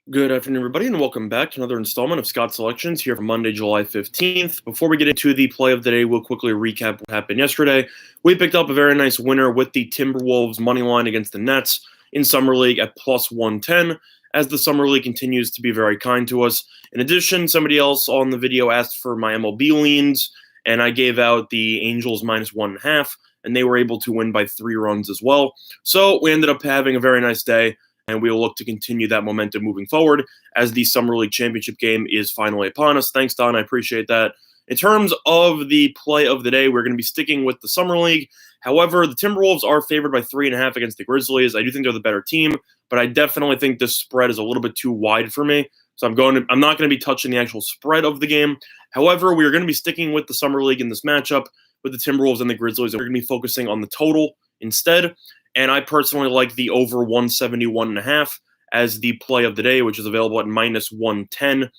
Good afternoon, everybody, and welcome back to another installment of Scott Selections here for Monday, July 15th. Before we get into the play of the day, we'll quickly recap what happened yesterday. We picked up a very nice winner with the Timberwolves money line against the Nets in Summer League at plus 110, as the Summer League continues to be very kind to us. In addition, somebody else on the video asked for my MLB leans, and I gave out the Angels minus 1.5, and they were able to win by 3 runs as well. So we ended up having a very nice day, and we will look to continue that momentum moving forward as the Summer League Championship game is finally upon us. Thanks, Don. I appreciate that. In terms of the play of the day, we're going to be sticking with the Summer League. However, the Timberwolves are favored by 3.5 against the Grizzlies. I do think they're the better team, but I definitely think this spread is a little bit too wide for me. So I'm not going to be touching the actual spread of the game. However, we're going to be sticking with the Summer League in this matchup with the Timberwolves and the Grizzlies. And we're going to be focusing on the total instead. And I personally like the over 171.5 as the play of the day, which is available at minus 110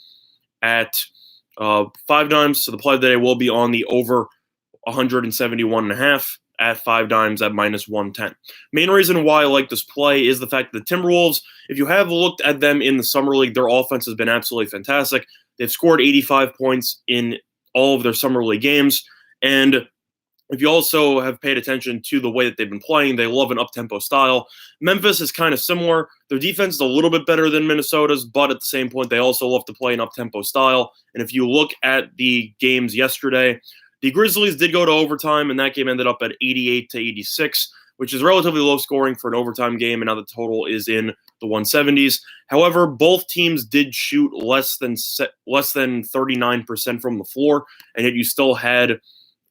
at 5 dimes. So the play of the day will be on the over 171.5 at 5 dimes at minus 110. Main reason why I like this play is the fact that the Timberwolves, if you have looked at them in the Summer League, their offense has been absolutely fantastic. They've scored 85 points in all of their Summer League games. And if you also have paid attention to the way that they've been playing, they love an up-tempo style. Memphis is kind of similar. Their defense is a little bit better than Minnesota's, but at the same point, they also love to play an up-tempo style. And if you look at the games yesterday, the Grizzlies did go to overtime, and that game ended up at 88-86, which is relatively low scoring for an overtime game, and now the total is in the 170s. However, both teams did shoot less than 39% from the floor, and yet you still had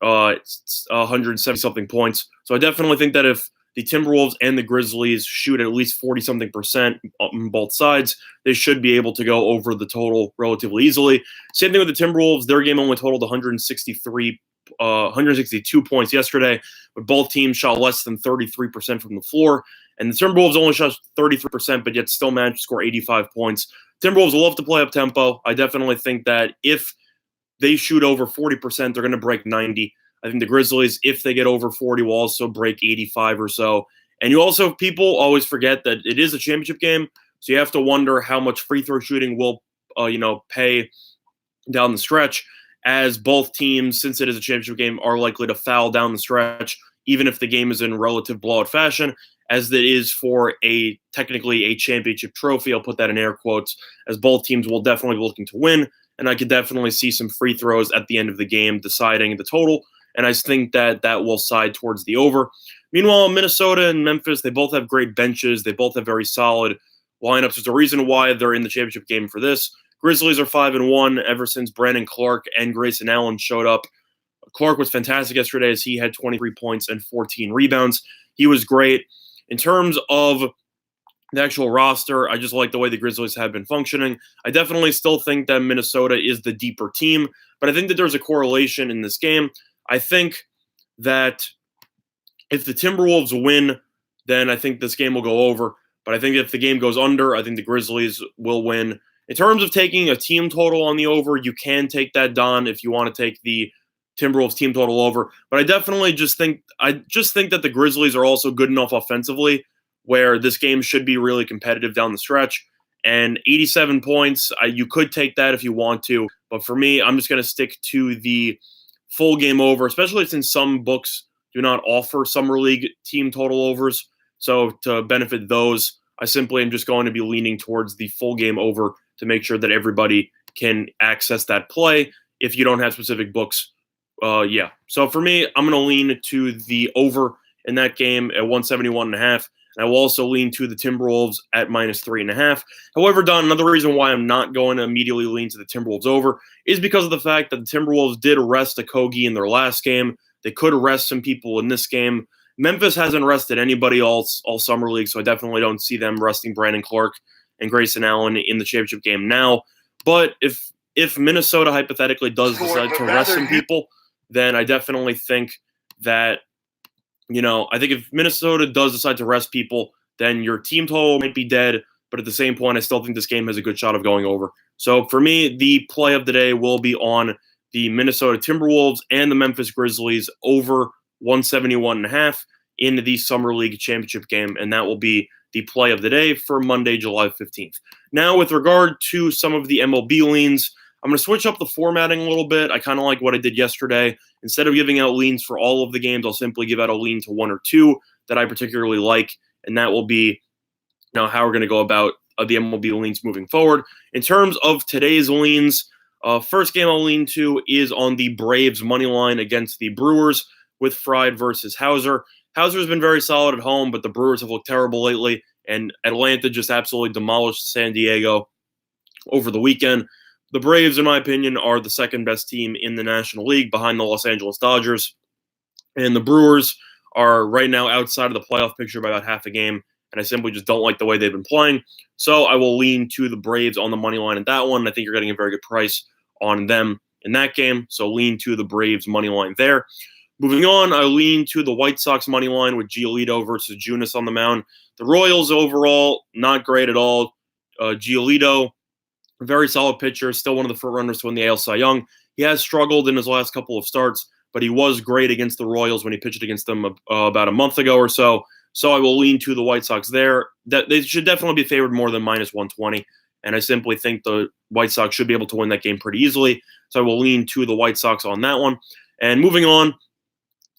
170-something points. So I definitely think that if the Timberwolves and the Grizzlies shoot at least 40-something% on both sides, they should be able to go over the total relatively easily. Same thing with the Timberwolves. Their game only totaled 162 points yesterday, but both teams shot less than 33% from the floor. And the Timberwolves only shot 33%, but yet still managed to score 85 points. Timberwolves love to play up tempo. I definitely think that if they shoot over 40%, they're going to break 90. I think the Grizzlies, if they get over 40, will also break 85 or so. And people always forget that it is a championship game, so you have to wonder how much free throw shooting will, pay down the stretch, as both teams, since it is a championship game, are likely to foul down the stretch, even if the game is in relative blowout fashion, as it is for technically a championship trophy. I'll put that in air quotes, as both teams will definitely be looking to win. And I could definitely see some free throws at the end of the game deciding the total. And I think that will side towards the over. Meanwhile, Minnesota and Memphis, they both have great benches. They both have very solid lineups. There's a reason why they're in the championship game for this. Grizzlies are 5-1 ever since Brandon Clark and Grayson Allen showed up. Clark was fantastic yesterday as he had 23 points and 14 rebounds. He was great. In terms of the actual roster, I just like the way the Grizzlies have been functioning. I definitely still think that Minnesota is the deeper team, but I think that there's a correlation in this game. I think that if the Timberwolves win, then I think this game will go over. But I think if the game goes under, I think the Grizzlies will win. In terms of taking a team total on the over, you can take that, Don, if you want to take the Timberwolves team total over. But I definitely just think that the Grizzlies are also good enough offensively where this game should be really competitive down the stretch. And 87 points, you could take that if you want to. But for me, I'm just going to stick to the full game over, especially since some books do not offer Summer League team total overs. So to benefit those, I simply am just going to be leaning towards the full game over to make sure that everybody can access that play if you don't have specific books. So for me, I'm going to lean to the over in that game at 171.5. And I will also lean to the Timberwolves at minus 3.5. However, Don, another reason why I'm not going to immediately lean to the Timberwolves over is because of the fact that the Timberwolves did arrest Okogie in their last game. They could arrest some people in this game. Memphis hasn't arrested anybody all Summer League, so I definitely don't see them arresting Brandon Clark and Grayson Allen in the championship game now. But if Minnesota hypothetically does decide to arrest some people, then I definitely think that I think if Minnesota does decide to rest people, then your team total might be dead. But at the same point, I still think this game has a good shot of going over. So for me, the play of the day will be on the Minnesota Timberwolves and the Memphis Grizzlies over 171.5 in the Summer League championship game. And that will be the play of the day for Monday, July 15th. Now, with regard to some of the MLB leans, I'm going to switch up the formatting a little bit. I kind of like what I did yesterday. Instead of giving out leans for all of the games, I'll simply give out a lean to one or two that I particularly like, and that will be how we're going to go about the MLB leans moving forward. In terms of today's leans, first game I'll lean to is on the Braves money line against the Brewers with Fried versus Hauser. Hauser's been very solid at home, but the Brewers have looked terrible lately, and Atlanta just absolutely demolished San Diego over the weekend. The Braves, in my opinion, are the second best team in the National League behind the Los Angeles Dodgers, and the Brewers are right now outside of the playoff picture by about half a game, and I simply just don't like the way they've been playing. So I will lean to the Braves on the money line in that one. I think you're getting a very good price on them in that game, so lean to the Braves money line there. Moving on, I lean to the White Sox money line with Giolito versus Junis on the mound. The Royals overall, not great at all. Giolito, very solid pitcher, still one of the front runners to win the AL Cy Young. He has struggled in his last couple of starts, but he was great against the Royals when he pitched against them about a month ago or so. So I will lean to the White Sox there. That they should definitely be favored more than minus 120, and I simply think the White Sox should be able to win that game pretty easily. So I will lean to the White Sox on that one. And moving on,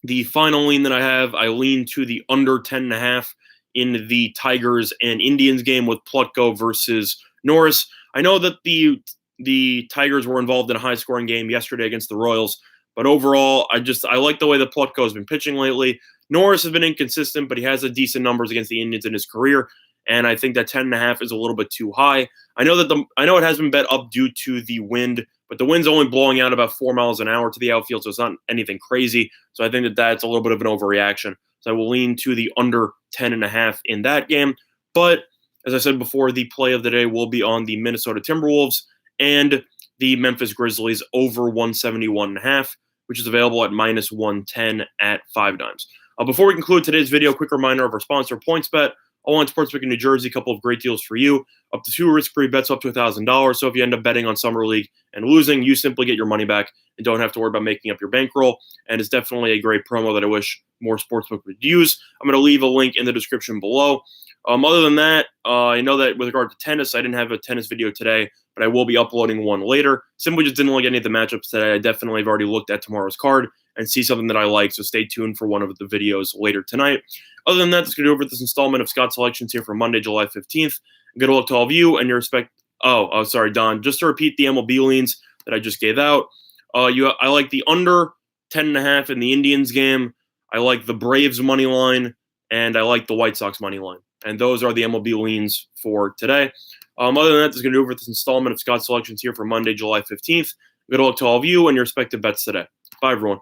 the final lean that I have, I lean to the under 10.5 in the Tigers and Indians game with Plutko versus Norris. I know that the Tigers were involved in a high-scoring game yesterday against the Royals, but overall, I like the way that Plutko has been pitching lately. Norris has been inconsistent, but he has decent numbers against the Indians in his career, and I think that 10.5 is a little bit too high. I know it has been bet up due to the wind, but the wind's only blowing out about 4 miles an hour to the outfield, so it's not anything crazy. So I think that that's a little bit of an overreaction. So I will lean to the under 10.5 in that game. But as I said before, the play of the day will be on the Minnesota Timberwolves and the Memphis Grizzlies over 171.5, which is available at minus 110 at 5 dimes. Before we conclude today's video, quick reminder of our sponsor, PointsBet. All-line sportsbook in New Jersey, a couple of great deals for you. Up to 2 risk-free bets up to $1,000. So if you end up betting on Summer League and losing, you simply get your money back and don't have to worry about making up your bankroll. And it's definitely a great promo that I wish more sportsbook would use. I'm going to leave a link in the description below. Other than that, I know that with regard to tennis, I didn't have a tennis video today, but I will be uploading one later. Simply just didn't like any of the matchups today. I definitely have already looked at tomorrow's card and see something that I like, so stay tuned for one of the videos later tonight. Other than that, that's going to do it for this installment of Scott Selections here for Monday, July 15th. Good luck to all of you and your respect. Sorry, Don. Just to repeat the MLB leans that I just gave out. I like the under 10.5 in the Indians game. I like the Braves money line, and I like the White Sox money line. And those are the MLB leans for today. Other than that, that's going to do it for this installment of Scott Selections here for Monday, July 15th. Good luck to all of you and your respective bets today. Bye, everyone.